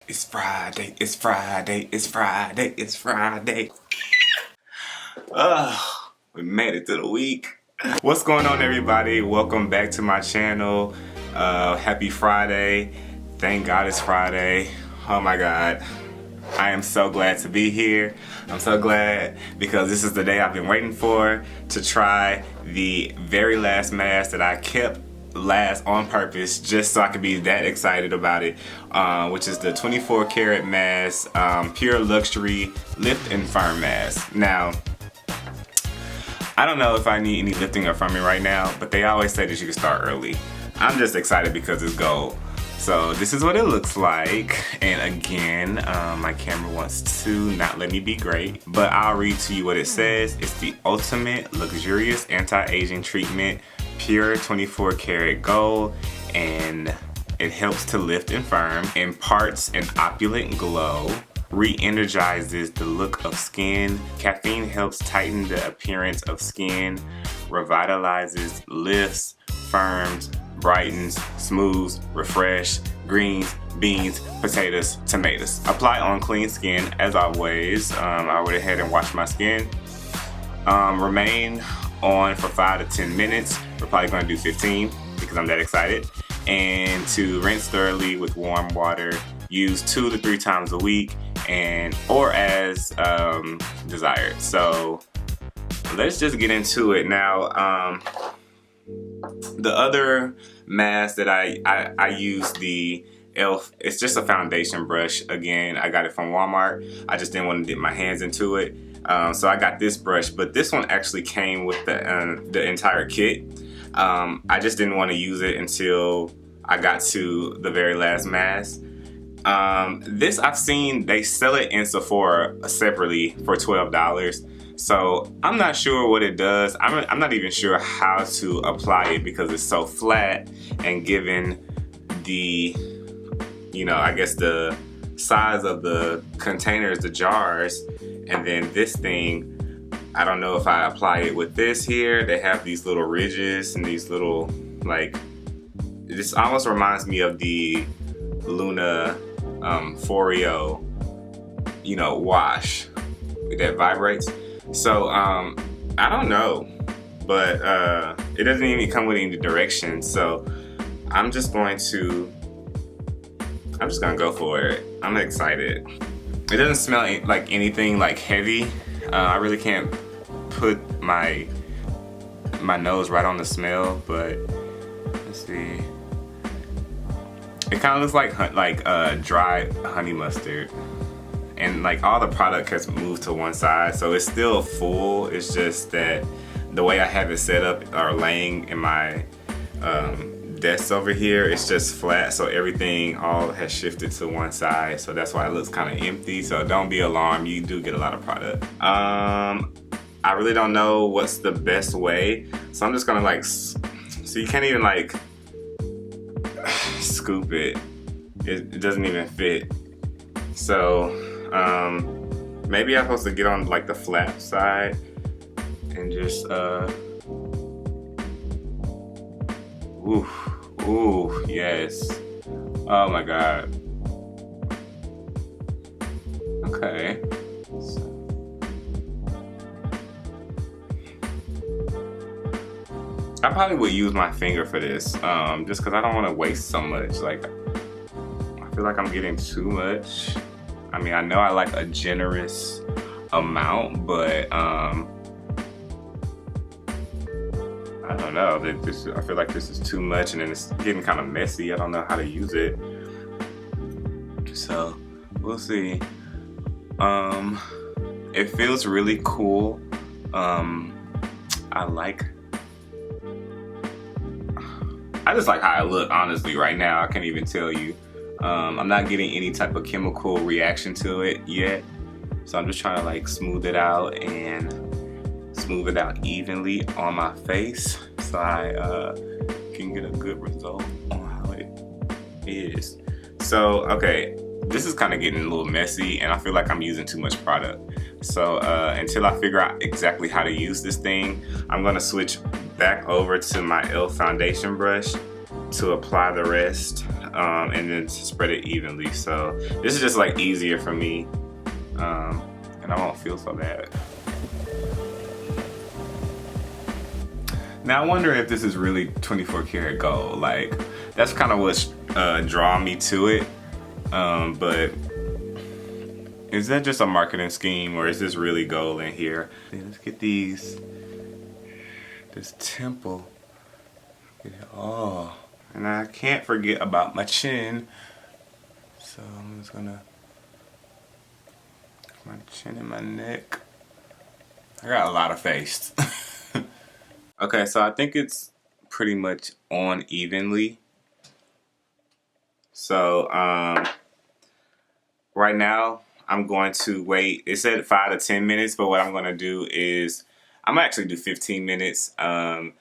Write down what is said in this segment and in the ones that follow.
It's Friday, it's Friday, it's Friday, it's Friday. We made it to the week. What's going on, everybody? Welcome back to my channel. Happy Friday. Thank God it's Friday. Oh my God. I am so glad to be here. I'm so glad because this is the day I've been waiting for to try the very last mask that I kept last on purpose just so I could be that excited about it, which is the 24 karat mask, pure luxury lift and firm mask. Now, I don't know if I need any lifting or firming right now, but they always say that you can start early. I'm just excited because it's gold. So this is what it looks like, and again, my camera wants to not let me be great, but I'll read to you what it says. It's the ultimate luxurious anti-aging treatment, pure 24 karat gold, and it helps to lift and firm, imparts an opulent glow, re-energizes the look of skin. Caffeine helps tighten the appearance of skin, revitalizes, lifts, firms, brightens, smooths, refresh, greens, beans, potatoes, tomatoes. Apply on clean skin as always. I went ahead and washed my skin. Remain on for 5 to 10 minutes. We're probably going to do 15 because I'm that excited. And to rinse thoroughly with warm water. Use 2 to 3 times a week or as desired. So let's just get into it now. The other mask that I use, the e.l.f. It's just a foundation brush. Again, I got it from Walmart. I just didn't want to dip my hands into it. So I got this brush, but this one actually came with the entire kit. I just didn't want to use it until I got to the very last mask. This I've seen, they sell it in Sephora separately for $12. So I'm not sure what it does. I'm not even sure how to apply it because it's so flat, and given the, I guess the size of the containers, the jars, and then this thing, I don't know if I apply it with this here. They have these little ridges and these little, this almost reminds me of the Luna Foreo, wash that vibrates. So I don't know, but it doesn't even come with any directions. So I'm just gonna go for it. I'm excited. It doesn't smell like anything like heavy. I really can't put my nose right on the smell, but let's see. It kind of looks like dry honey mustard. And all the product has moved to one side, so it's still full. It's just that the way I have it set up or laying in my desk over here, it's just flat, so everything all has shifted to one side, so that's why it looks kind of empty. So don't be alarmed, you do get a lot of product. I really don't know what's the best way, so I'm just gonna so you can't even scoop it. It doesn't even fit. So maybe I'm supposed to get on the flat side and just ooh, yes. Oh my God. Okay. I probably would use my finger for this, just because I don't want to waste so much. I feel like I'm getting too much. I mean, I know I like a generous amount, but I don't know. I feel like this is too much, and then it's getting kind of messy. I don't know how to use it, so we'll see. It feels really cool. I just like how I look, honestly, right now. I can't even tell you. I'm not getting any type of chemical reaction to it yet. So I'm just trying to smooth it out and smooth it out evenly on my face so I can get a good result on how it is. So, okay, this is kind of getting a little messy, and I feel like I'm using too much product. So until I figure out exactly how to use this thing, I'm gonna switch back over to my e.l.f. foundation brush to apply the rest. and then spread it evenly. So this is just like easier for me, and I won't feel so bad. Now I wonder if this is really 24 karat gold. Like, that's kind of what's drawn me to it. But is that just a marketing scheme, or is this really gold in here? Let's get this temple. Get it all. And I can't forget about my chin. So I'm just gonna put my chin in my neck. I got a lot of face. Okay, so I think it's pretty much on evenly. So right now I'm going to wait. It said 5 to 10 minutes, but what I'm going to do is I'm gonna actually do 15 minutes. From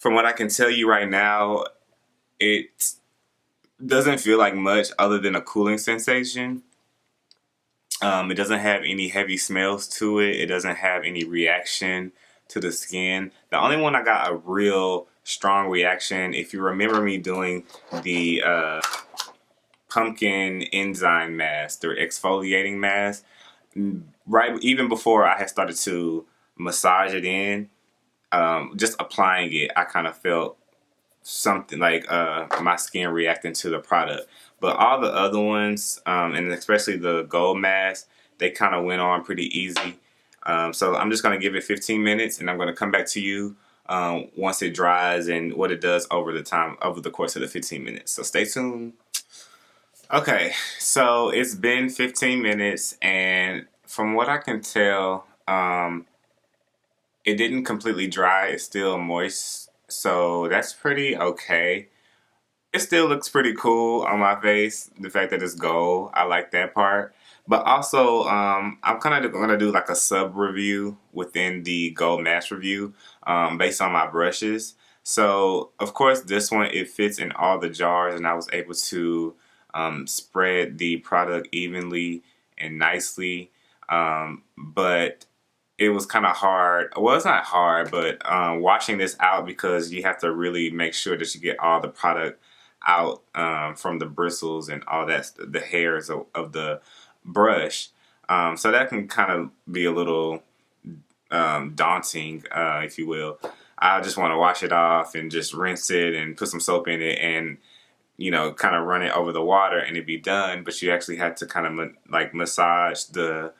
what I can tell you right now, it doesn't feel like much other than a cooling sensation. It doesn't have any heavy smells to it. It doesn't have any reaction to the skin. The only one I got a real strong reaction, if you remember me doing the pumpkin enzyme mask, the exfoliating mask, right even before I had started to massage it in, just applying it, I kind of felt something like my skin reacting to the product. But all the other ones, and especially the gold mask, they kind of went on pretty easy. So I'm just going to give it 15 minutes, and I'm going to come back to you once it dries and what it does over the course of the 15 minutes. So stay tuned. Okay, so it's been 15 minutes, and from what I can tell, it didn't completely dry. It's still moist, so that's pretty okay. It still looks pretty cool on my face. The fact that it's gold, I like that part. But also, I'm kind of going to do like a sub review within the gold mask review based on my brushes. So, of course, this one, it fits in all the jars, and I was able to spread the product evenly and nicely. But it was kind of hard. Well, it's not hard, but washing this out, because you have to really make sure that you get all the product out from the bristles and all that, the hairs of the brush. So that can kind of be a little daunting, if you will. I just want to wash it off and just rinse it and put some soap in it and, you know, kind of run it over the water and it'd be done. But you actually had to kind of like massage the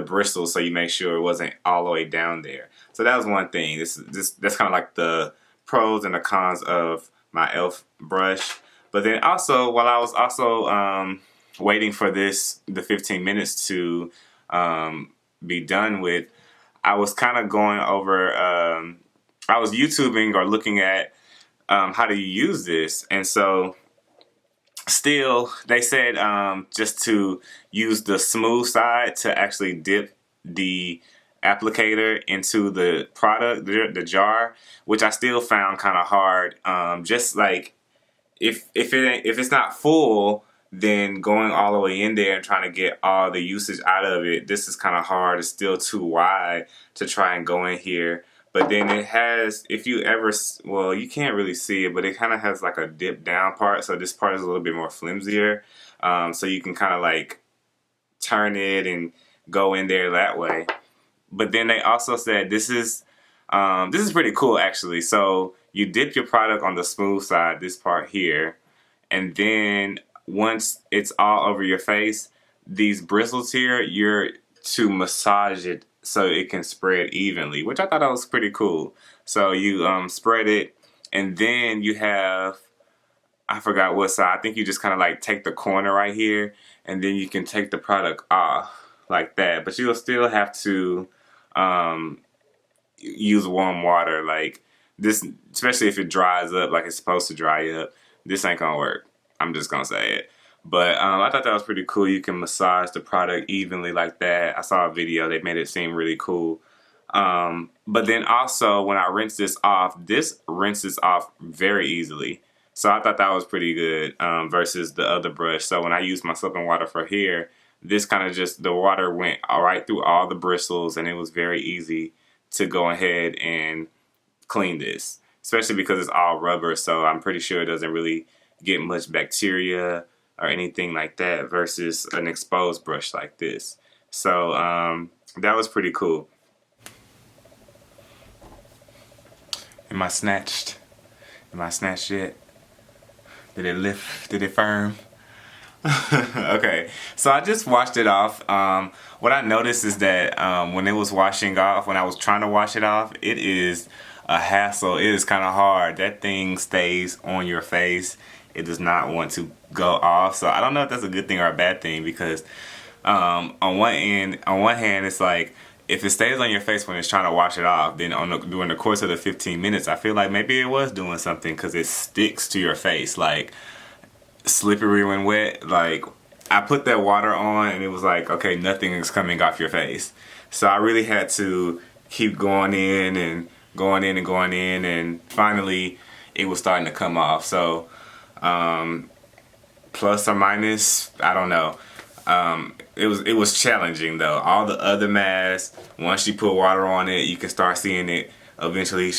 bristles so you make sure it wasn't all the way down there. So that was one thing. That's kind of like the pros and the cons of my e.l.f. brush. But then also, while I was also waiting for the 15 minutes to be done with, I was kind of going over, I was YouTubing or looking at how to use this. And so still, they said just to use the smooth side to actually dip the applicator into the product, the jar, which I still found kind of hard. Just like if it's not full, then going all the way in there and trying to get all the usage out of it, this is kind of hard. It's still too wide to try and go in here. But then it has, if you ever, well, you can't really see it, but it kind of has like a dip down part. So this part is a little bit more flimsier. So you can kind of like turn it and go in there that way. But then they also said this is pretty cool actually. So you dip your product on the smooth side, this part here, and then once it's all over your face, these bristles here, you're to massage it so it can spread evenly, which I thought that was pretty cool. So you spread it, and then you have, I forgot what side, I think you just kind of like take the corner right here, and then you can take the product off like that. But you'll still have to use warm water like this, especially if it dries up like it's supposed to dry up. This ain't gonna work. I'm just gonna say it. But I thought that was pretty cool. You can massage the product evenly like that. I saw a video. They made it seem really cool. But then also when I rinse this rinses off very easily. So I thought that was pretty good versus the other brush. So when I used my soap and water for here, this kind of just, the water went right through all the bristles, and it was very easy to go ahead and clean this, especially because it's all rubber. So I'm pretty sure it doesn't really get much bacteria or anything like that versus an exposed brush like this. So that was pretty cool. Am I snatched? Am I snatched yet? Did it lift? Did it firm? Okay, so I just washed it off. What I noticed is that when it was washing off, when I was trying to wash it off, it is a hassle. It is kind of hard. That thing stays on your face. It does not want to go off. So I don't know if that's a good thing or a bad thing, because on one hand, it's like, if it stays on your face when it's trying to wash it off, then during the course of the 15 minutes, I feel like maybe it was doing something, because it sticks to your face like slippery when wet. Like, I put that water on and it was like, okay, nothing is coming off your face. So I really had to keep going in and going in and going in, and finally it was starting to come off. So plus or minus, I don't know. It was challenging though. All the other masks, once you put water on it, you can start seeing it eventually,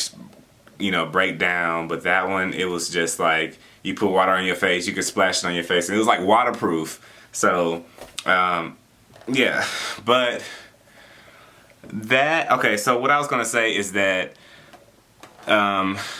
you know, break down. But that one, it was just like, you put water on your face, you could splash it on your face, and it was like waterproof. So yeah, but that, okay, so what I was gonna say is that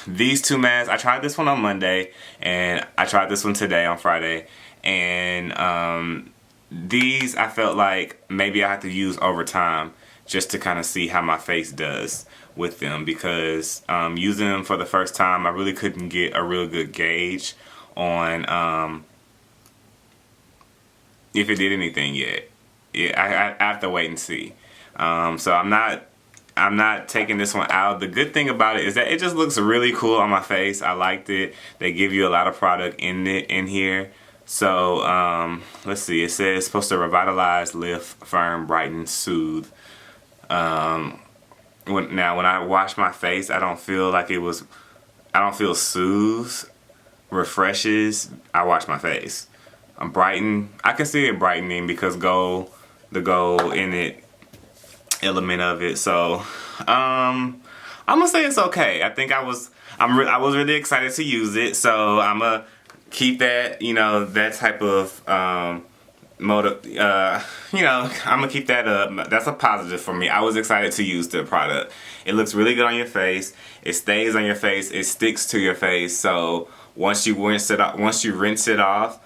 these two masks, I tried this one on Monday and I tried this one today on Friday, and these I felt like maybe I have to use over time just to kind of see how my face does with them, because using them for the first time, I really couldn't get a real good gauge on if it did anything yet. Yeah, I have to wait and see. So I'm not taking this one out. The good thing about it is that it just looks really cool on my face. I liked it. They give you a lot of product in here. So let's see. It says it's supposed to revitalize, lift, firm, brighten, soothe. When I wash my face, I don't feel like it was. I don't feel soothes, refreshes. I wash my face. Brighten. I can see it brightening because the gold in it element of it. So I'm gonna say it's okay. I think I was really excited to use it. So I'm gonna keep that, you know, that type of motive, you know, I'm gonna keep that up. That's a positive for me. I was excited to use the product. It looks really good on your face. It stays on your face. It sticks to your face. So once you rinse it off,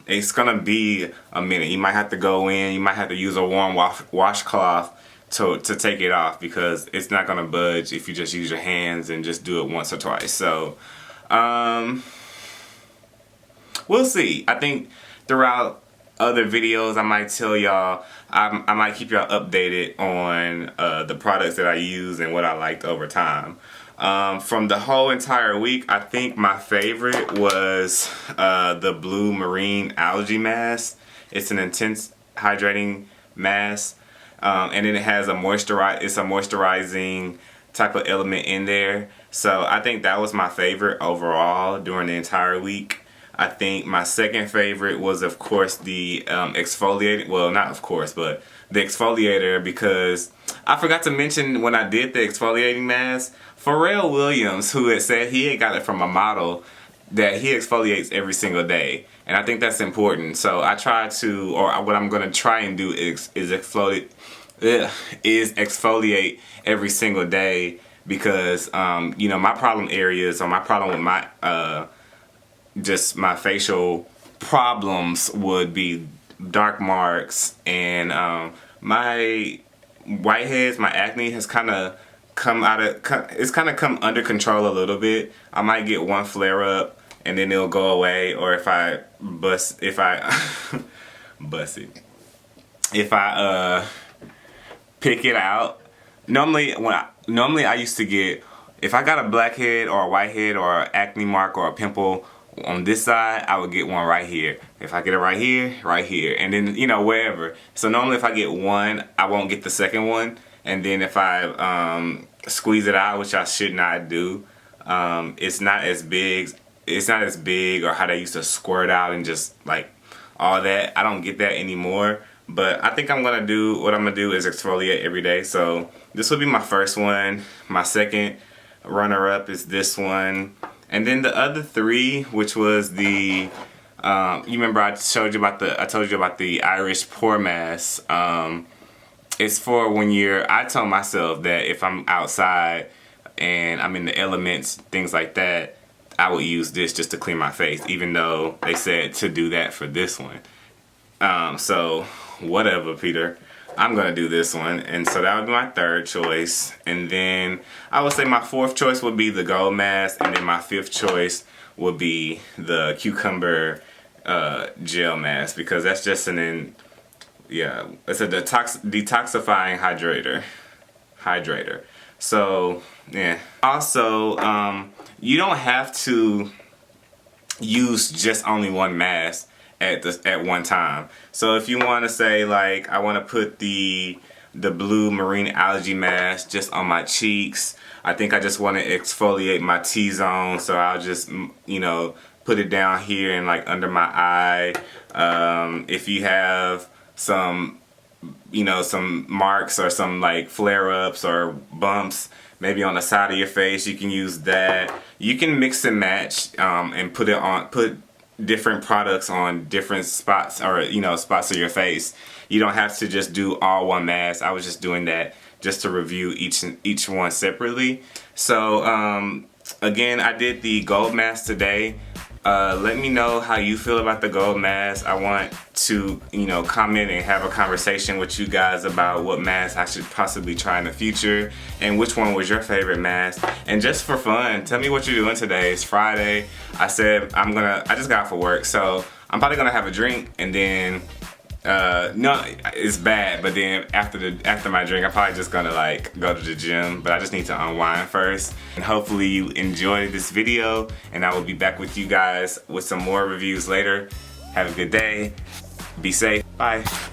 it's gonna be a minute. You might have to go in. You might have to use a warm washcloth to take it off, because it's not gonna budge if you just use your hands and just do it once or twice. So we'll see. I think throughout other videos I might tell y'all, I might keep y'all updated on the products that I use and what I liked over time. From the whole entire week, I think my favorite was the Blue Marine Algae Mask. It's an intense hydrating mask, and then it has it's a moisturizing type of element in there. So I think that was my favorite overall during the entire week. I think my second favorite was, of course, the exfoliating. Well, not of course, but the exfoliator, because I forgot to mention when I did the exfoliating mask, Pharrell Williams, who had said he had got it from a model, that he exfoliates every single day. And I think that's important. So I try to, or what I'm going to try and do is exfoliate every single day, because, you know, my problem areas, or my problem with my, just my facial problems would be dark marks, and my whiteheads, my acne has kind of come under control a little bit. I might get one flare up and then it'll go away, or if I pick it out. Normally I used to get, if I got a blackhead or a whitehead or an acne mark or a pimple on this side, I would get one right here. If I get it right here, and then, you know, wherever. So normally if I get one, I won't get the second one. And then if I squeeze it out, which I should not do, it's not as big. It's not as big, or how they used to squirt out and just like all that. I don't get that anymore. But I think what I'm gonna do is exfoliate every day. So this will be my first one. My second runner-up is this one. And then the other 3, which was the you remember I told you about the Irish pour mask. It's for when I told myself that if I'm outside and I'm in the elements, things like that, I would use this just to clean my face, even though they said to do that for this one. So whatever, Peter. I'm gonna do this one, and so that would be my 3rd choice. And then I would say my 4th choice would be the gold mask, and then my 5th choice would be the cucumber gel mask, because that's just it's a detoxifying hydrator. So yeah. Also, you don't have to use just only one mask at one time. So if you want to say, like, I want to put the blue marine algae mask just on my cheeks, I think I just want to exfoliate my T-zone, so I'll just, you know, put it down here and like under my eye. If you have some, you know, some marks or some like flare-ups or bumps maybe on the side of your face, you can use that. You can mix and match and put different products on different spots, or, you know, spots of your face. You don't have to just do all one mask. I was just doing that just to review each one separately. So again, I did the gold mask today. Let me know how you feel about the gold mask. I want to, you know, comment and have a conversation with you guys about what mask I should possibly try in the future, and which one was your favorite mask. And just for fun, tell me what you're doing today. It's Friday. I said I just got off of work, so I'm probably gonna have a drink, and then no, it's bad, but then after my drink, I'm probably just gonna like go to the gym, but I just need to unwind first. And hopefully you enjoyed this video, and I will be back with you guys with some more reviews later. Have a good day. Be safe. Bye.